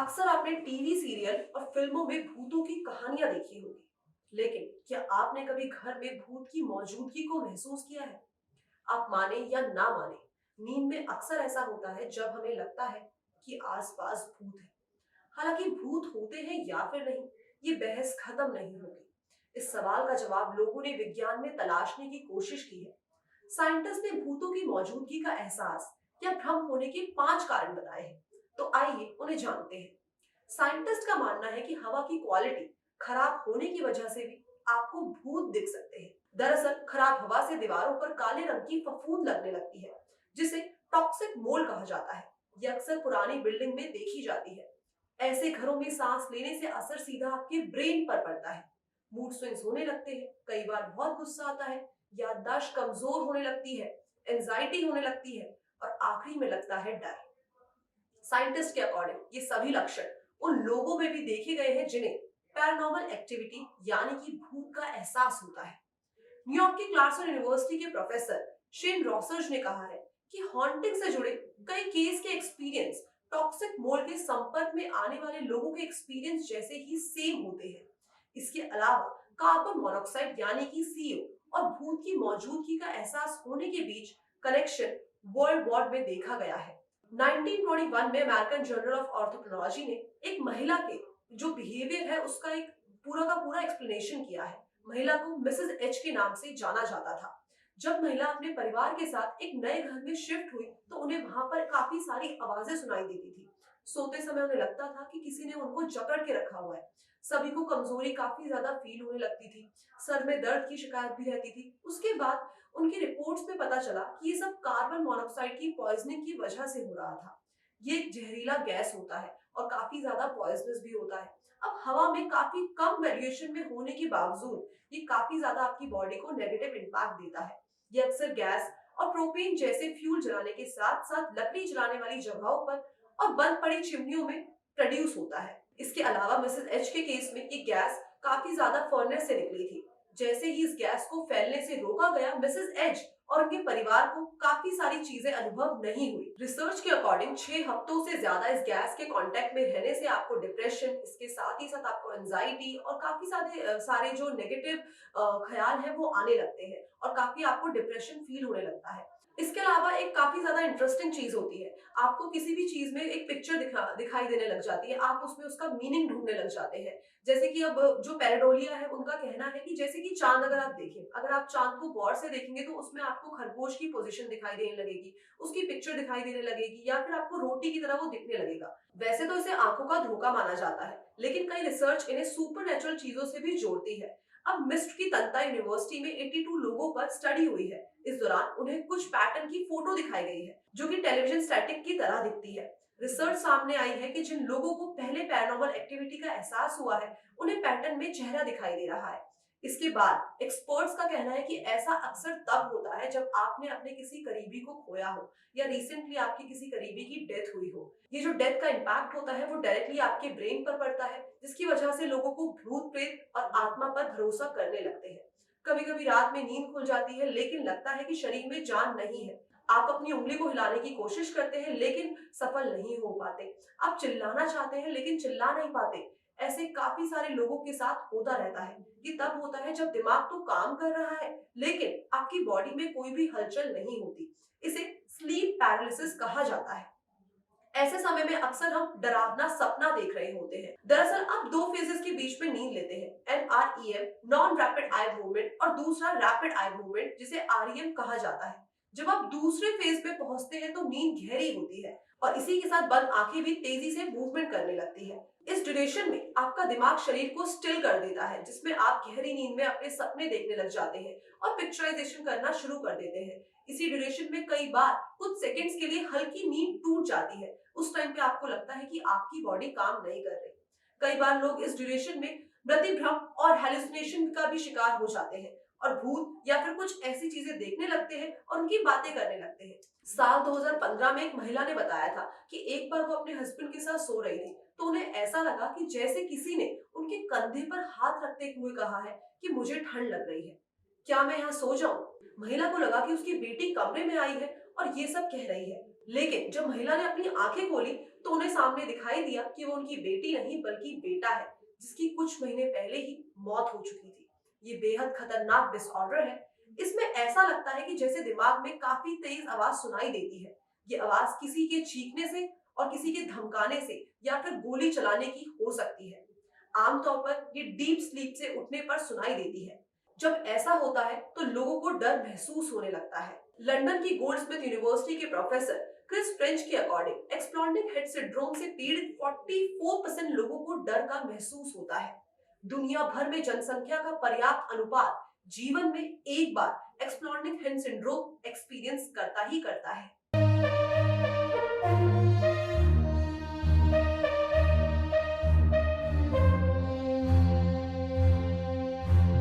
अक्सर आपने TV serial और फिल्मों में भूतों की कहानियां देखी होगी, लेकिन क्या आपने कभी घर में भूत की मौजूदगी को महसूस किया है? आप माने या ना माने, नींद में अक्सर ऐसा होता है जब हमें लगता है कि आसपास भूत है। हालांकि भूत होते हैं या फिर नहीं, ये बहस खत्म नहीं होगी। इस सवाल का जवाब लोगों ने विज्ञान में तलाशने की कोशिश की है। साइंटिस्ट ने भूतों की मौजूदगी का एहसास या भ्रम होने के 5 कारण बताए हैं। तो आइए उन्हें जानते हैं। साइंटिस्ट का मानना है कि हवा की क्वालिटी खराब होने की वजह से भी आपको भूत दिख सकते हैं। दरअसल खराब हवा से दीवारों पर काले रंग की फफूंद लगने लगती है, जिसे टॉक्सिक मोल्ड कहा जाता है। यह अक्सर पुरानी बिल्डिंग में देखी जाती है। ऐसे घरों में सांस लेने से असर सीधा आपके ब्रेन पर पड़ता है। मूड स्विंग्स होने लगते हैं, कई बार बहुत गुस्सा आता है, याददाश्त कमजोर होने लगती है, एंजाइटी होने लगती है और आखिरी में लगता है डर। साइंटिस्ट के अकॉर्डिंग ये सभी लक्षण उन लोगों में भी देखे गए हैं जिन्हें पैरानॉर्मल एक्टिविटी यानी कि भूत का एहसास होता है। न्यूयॉर्क की क्लार्कसन यूनिवर्सिटी के प्रोफेसर शेन रॉसर्ज ने कहा है कि हॉन्टिंग से जुड़े कई केस के एक्सपीरियंस टॉक्सिक मोल्ड के संपर्क में आने वाले लोगों के एक्सपीरियंस जैसे ही सेम होते हैं। इसके अलावा कार्बन मोनोऑक्साइड यानी कि सीओ और भूत की मौजूदगी का एहसास होने के बीच कनेक्शन वर्ल्ड वॉर में देखा गया है। 1921 में अमेरिकन जर्नल ऑफ ऑर्थोपोलॉजी ने एक महिला के जो बिहेवियर है उसका एक पूरा का पूरा एक्सप्लेनेशन किया है। महिला को मिसेस एच के नाम से जाना जाता था। जब महिला अपने परिवार के साथ एक नए घर में शिफ्ट हुई तो उन्हें वहां पर काफी सारी आवाजें सुनाई देती थी। सोते समय उन्हें लगता था कि किसी ने उनको जकड़ के रखा हुआ है। सभी को कमजोरी काफी ज्यादा फील होने लगती थी। सर में दर्द की शिकायत भी रहती थी। उसके बाद उनकी रिपोर्ट्स में पता चला कि ये सब कार्बन मोनोऑक्साइड की पॉइजनिंग की वजह से हो रहा था। ये एक जहरीला गैस होता है और काफी ज्यादा पॉइजनस भी होता है। अब हवा में काफी कम वेरिएशन में होने के बावजूद ये काफी ज्यादा आपकी बॉडी को नेगेटिव इम्पैक्ट देता है। ये अक्सर गैस और प्रोपेन जैसे फ्यूल जलाने के साथ साथ लकड़ी जलाने वाली जगहों पर और बंद पड़ी चिमनियों में प्रोड्यूस होता है। इसके अलावा मिसेस एच के केस में ये गैस काफी ज्यादा फर्नेस से निकली थी। जैसे ही इस गैस को फैलने से रोका गया, मिसेस एच और उनके परिवार को काफी सारी चीजें अनुभव नहीं हुई। रिसर्च के अकॉर्डिंग 6 हफ्तों से ज्यादा इस गैस के कांटेक्ट में रहने से आपको डिप्रेशन, इसके साथ ही साथ आपको एंजाइटी और काफी सारे जो नेगेटिव ख्याल है वो आने लगते हैं और काफी आपको डिप्रेशन फील होने लगता है। इसके अलावा एक काफी ज्यादा इंटरेस्टिंग चीज होती है, आपको किसी भी चीज में एक पिक्चर दिखाई देने लग जाती है, आप उसमें उसका मीनिंग ढूंढने लग जाते हैं। जैसे कि अब जो पैराडोलिया है उनका कहना है कि जैसे कि चांद अगर आप देखें, अगर आप चांद को गौर से देखेंगे तो उसमें आपको खरगोश की पोजीशन दिखाई देने लगेगी, उसकी पिक्चर दिखाई देने लगेगी या फिर आपको रोटी की तरह वो दिखने लगेगा। वैसे तो इसे आंखों का धोखा माना जाता है, लेकिन कई रिसर्च इन्हें सुपर चीजों से भी जोड़ती है। अब मिस्र की तंता यूनिवर्सिटी में 82 लोगों पर स्टडी हुई है। इस दौरान उन्हें कुछ पैटर्न की फोटो दिखाई गई है जो कि टेलीविजन स्टैटिक की तरह दिखती है। रिसर्च सामने आई है कि जिन लोगों को पहले पैरानॉर्मल एक्टिविटी का एहसास हुआ है उन्हें पैटर्न में चेहरा दिखाई दे रहा है। इसके बाद एक्सपर्ट्स का कहना है कि ऐसा अक्सर तब होता है जब आपने अपने किसी करीबी को खोया हो या रिसेंटली आपकी किसी करीबी की डेथ हुई हो। ये जो डेथ का इम्पैक्ट होता है वो डायरेक्टली आपके ब्रेन पर पड़ता है, जिसकी वजह से लोगों को भूत प्रेत और आत्मा पर भरोसा करने लगते हैं। कभी कभी रात में नींद खुल जाती है लेकिन लगता है कि शरीर में जान नहीं है। आप अपनी उंगली को हिलाने की कोशिश करते हैं लेकिन सफल नहीं हो पाते। आप चिल्लाना चाहते हैं लेकिन चिल्ला नहीं पाते। ऐसे काफी सारे लोगों के साथ होता रहता है। ये तब होता है जब दिमाग तो काम कर रहा है लेकिन आपकी बॉडी में कोई भी हलचल नहीं होती। इसे स्लीप पैरालिसिस कहा जाता है। ऐसे समय में अक्सर हम डरावना सपना देख रहे होते हैं। दरअसल आप दो फेजेस के बीच में नींद लेते हैं, NREM non rapid eye movement और दूसरा रैपिड आई मूवमेंट जिसे REM कहा जाता है। जब आप दूसरे फेज पे पहुंचते हैं तो नींद गहरी होती है और इसी के साथ बंद आंखें भी तेजी से मूवमेंट करने लगती है। इस ड्यूरेशन में आपका दिमाग शरीर को स्टिल कर देता है, जिसमें आप गहरी नींद में अपने सपने देखने लग जाते हैं और पिक्चराइजेशन करना शुरू कर देते हैं। इसी ड्यूरेशन में कई बार कुछ सेकंड्स के लिए हल्की नींद टूट जाती है। उस टाइम पे आपको लगता है कि आपकी बॉडी काम नहीं कर रही। कई बार लोग इस ड्यूरेशन में प्रतिभ्रम और हेलुसिनेशन का भी शिकार हो जाते हैं और भूत या फिर कुछ ऐसी चीजें देखने लगते हैं और उनकी बातें करने लगते हैं। साल 2015 में एक महिला ने बताया था कि एक बार वो अपने हस्बैंड के साथ सो रही थी तो उन्हें ऐसा लगा कि जैसे किसी ने उनके कंधे पर हाथ रखते हुए कहा है कि मुझे ठंड लग रही है, क्या मैं यहाँ सो जाऊं? महिला को लगा कि उसकी बेटी कमरे में आई है और ये सब कह रही है। लेकिन जब महिला ने अपनी आंखें खोली तो उन्हें सामने दिखाई दिया कि वो उनकी बेटी नहीं बल्कि बेटा है, जिसकी कुछ महीने पहले ही मौत हो चुकी थी। ये बेहद खतरनाक डिसऑर्डर है। इसमें ऐसा लगता है कि जैसे दिमाग में काफी तेज आवाज सुनाई देती है। ये आवाज किसी के चीखने से और किसी के धमकाने से या फिर गोली चलाने की हो सकती है। आमतौर पर ये डीप स्लीप से उठने पर सुनाई देती है। जब ऐसा होता है तो लोगों को डर महसूस होने लगता है। लंदन की गोल्डस्मिथ यूनिवर्सिटी के प्रोफेसर क्रिस फ्रेंच के अकॉर्डिंग एक्सप्लॉडिंग हेड सिंड्रोम से पीड़ित 44% लोगों को डर का महसूस होता है। दुनिया भर में जनसंख्या का पर्याप्त अनुपात जीवन में एक बार एक्सप्लॉडिंग हेड सिंड्रोम एक्सपीरियंस करता ही करता है।